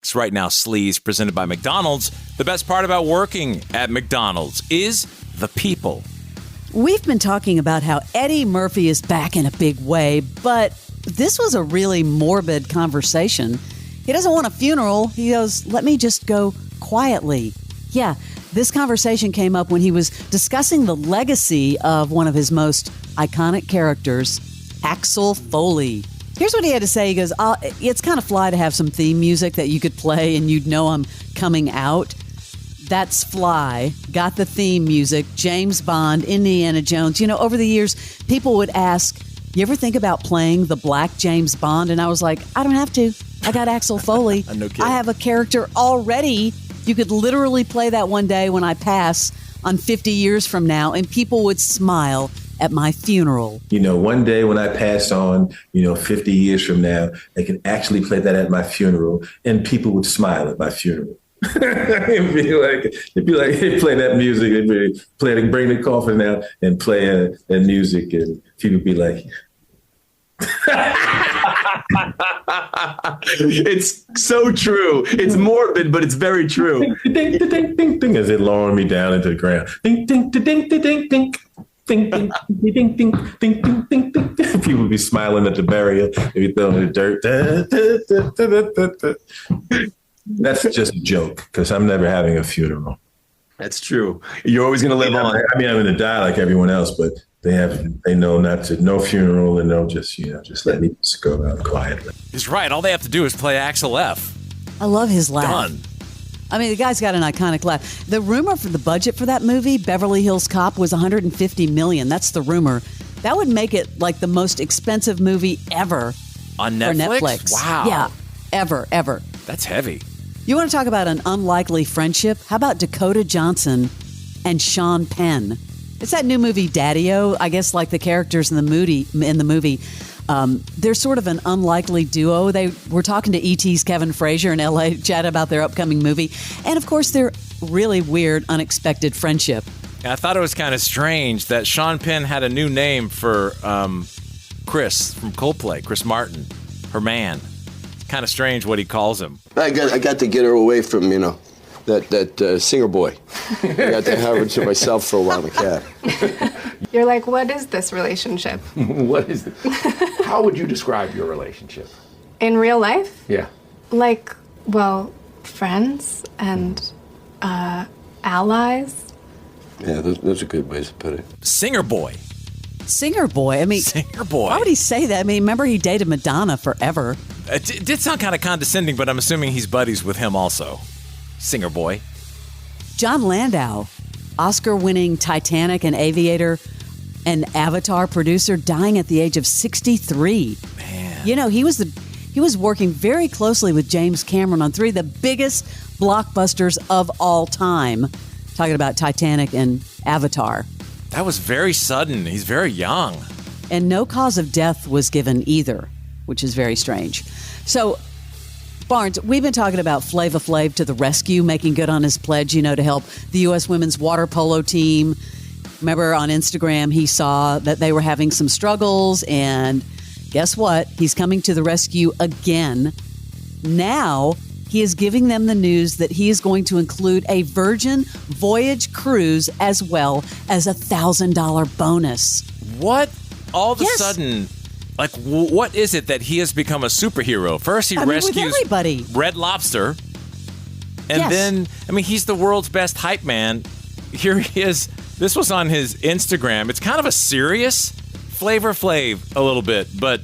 It's Right Now Sleaze, presented by McDonald's. The best part about working at McDonald's is the people. We've been talking about how Eddie Murphy is back in a big way, but this was a really morbid conversation. He doesn't want a funeral. He goes, let me just go quietly. Yeah, this conversation came up when he was discussing the legacy of one of his most iconic characters, Axel Foley. Here's what he had to say. He goes, it's kind of fly to have some theme music that you could play and you'd know I'm coming out. That's fly. Got the theme music. James Bond, Indiana Jones. You know, over the years, people would ask, you ever think about playing the black James Bond? And I was like, I don't have to. I got Axel Foley. No kidding. I have a character already. You could literally play that one day when I pass on 50 years from now, and people would smile at my funeral. You know, one day when I pass on, 50 years from now, they can actually play that at my funeral, and people would smile at my funeral. it'd be like, hey, play that music. It'd be bring the coffin out and play that music, and people would be like, it's so true. It's morbid, but it's very true. Ding, ding, ding, ding, ding, as it lowering me down into the ground. Ding, ding, ding, ding, ding, ding, ding. Ding, ding, ding, ding, ding, ding, ding, ding, ding. People would be smiling at the burial. They'd be throwing the dirt. That's just a joke, because I'm never having a funeral. That's true. You're always going to live on. I mean, I'm going to die like everyone else, but they know no funeral, and they'll just let me just go out quietly. He's right. All they have to do is play Axel F. I love his laugh. Done. I mean, the guy's got an iconic laugh. The rumor for the budget for that movie, Beverly Hills Cop, was $150 million. That's the rumor. That would make it like the most expensive movie ever on Netflix? For Netflix. Wow. Yeah, ever. That's heavy. You want to talk about an unlikely friendship? How about Dakota Johnson and Sean Penn? It's that new movie, Daddy-O. I guess like the characters in the movie. They're sort of an unlikely duo. They were talking to E.T.'s Kevin Frazier in L.A., chat about their upcoming movie. And, of course, their really weird, unexpected friendship. I thought it was kind of strange that Sean Penn had a new name for Chris from Coldplay, Chris Martin, her man. Kind of strange what he calls him. I got to get her away from, that singer boy. I got to have her to myself for a while in the cab. You're like, what is this relationship? What is it? How would you describe your relationship? In real life? Yeah. Like, well, friends and allies. Yeah, those are good ways to put it. Singer boy. I mean, Singer boy. Why would he say that? I mean, remember he dated Madonna forever. It did sound kind of condescending, but I'm assuming he's buddies with him also. Singer boy. John Landau, Oscar-winning Titanic and Aviator and Avatar producer, dying at the age of 63. Man. You know, he was working very closely with James Cameron on three of the biggest blockbusters of all time. Talking about Titanic and Avatar. That was very sudden. He's very young. And no cause of death was given either, which is very strange. So, Barnes, we've been talking about Flava Flav to the rescue, making good on his pledge, to help the U.S. women's water polo team. Remember on Instagram, he saw that they were having some struggles, and guess what? He's coming to the rescue again. Now, he is giving them the news that he is going to include a Virgin Voyage cruise as well as a $1,000 bonus. What? All of a sudden, like, what is it that he has become a superhero? First, he rescues everybody. Red Lobster. And then, he's the world's best hype man. Here he is. This was on his Instagram. It's kind of a serious Flavor Flav a little bit, but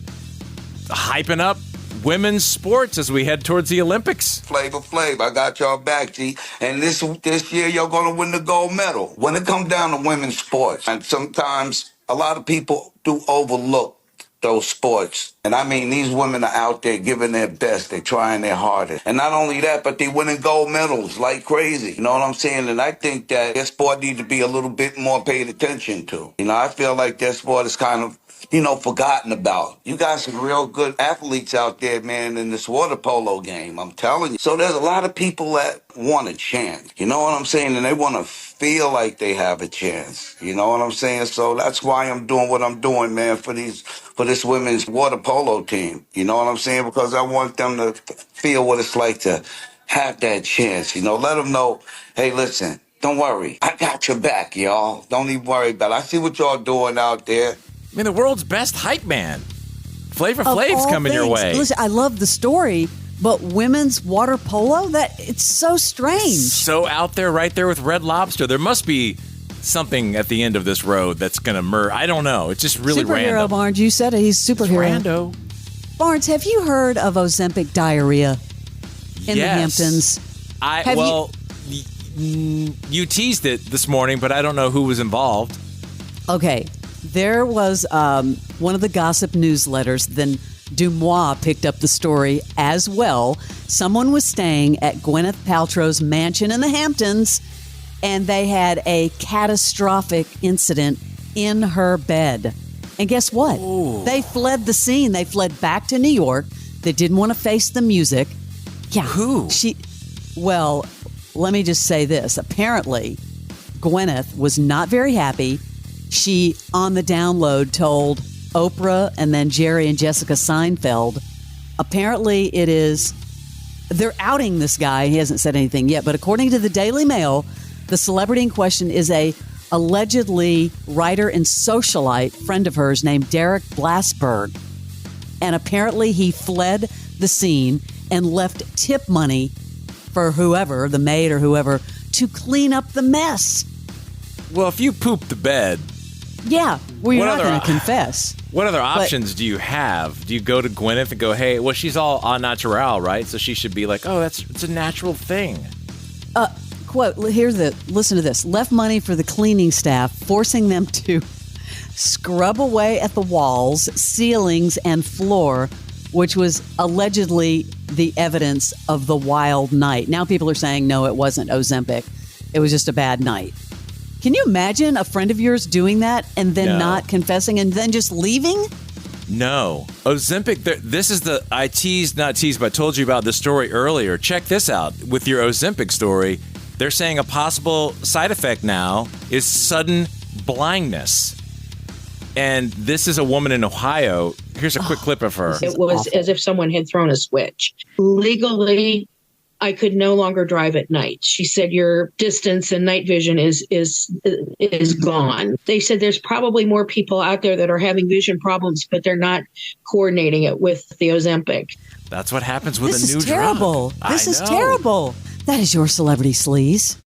hyping up women's sports as we head towards the Olympics. Flavor Flav, I got y'all back, G. And this year, y'all gonna win the gold medal. When it comes down to women's sports, and sometimes a lot of people do overlook those sports. And these women are out there giving their best. They're trying their hardest. And not only that, but they're winning gold medals like crazy. You know what I'm saying? And I think that their sport needs to be a little bit more paid attention to. I feel like their sport is kind of, forgotten about. You got some real good athletes out there, man, in this water polo game. I'm telling you. So there's a lot of people that want a chance. You know what I'm saying? And they want to feel like they have a chance. You know what I'm saying? So that's why I'm doing what I'm doing, man, for this women's water polo team. You know what I'm saying? Because I want them to feel what it's like to have that chance. Let them know, hey, listen, don't worry. I got your back, y'all. Don't even worry about it. I see what y'all doing out there. I mean, the world's best hype man. Flavor Of Flav's all coming your things. way. Listen, I love the story, but women's water polo, it's so strange. So out there, right there with Red Lobster. There must be something at the end of this road that's going to merge. I don't know. It's just really Superhero, random. Barnes. You said it. He's superhero. It's rando. Barnes, have you heard of Ozempic diarrhea in the Yes. Hamptons? You teased it this morning, but I don't know who was involved. Okay, there was one of the gossip newsletters. Then Dumois picked up the story as well. Someone was staying at Gwyneth Paltrow's mansion in the Hamptons, and they had a catastrophic incident in her bed. And guess what? Ooh. They fled the scene. They fled back to New York. They didn't want to face the music. Yeah. Who? Well, let me just say this. Apparently, Gwyneth was not very happy. She, on the download, told Oprah and then Jerry and Jessica Seinfeld. Apparently, they're outing this guy. He hasn't said anything yet. But according to the Daily Mail, the celebrity in question is a allegedly writer and socialite friend of hers named Derek Blasberg. And apparently he fled the scene and left tip money for whoever, the maid or whoever, to clean up the mess. Well, if you poop the bed... Yeah, well, you're not going to confess. What other options do you have? Do you go to Gwyneth and go, hey, well, she's all au naturel, right? So she should be like, oh, it's a natural thing. Quote, listen to this. Left money for the cleaning staff, forcing them to scrub away at the walls, ceilings, and floor, which was allegedly the evidence of the wild night. Now people are saying, no, it wasn't Ozempic. It was just a bad night. Can you imagine a friend of yours doing that and then not confessing and then just leaving? No. Ozempic, this is I teased, not teased, but I told you about this story earlier. Check this out. With your Ozempic story, they're saying a possible side effect now is sudden blindness. And this is a woman in Ohio. Here's a quick clip of her. It was as if someone had thrown a switch. Legally, I could no longer drive at night. She said your distance and night vision is gone. They said there's probably more people out there that are having vision problems, but they're not coordinating it with the Ozempic. That's what happens with This a new is terrible. drug. This is terrible. That is your Celebrity Sleaze.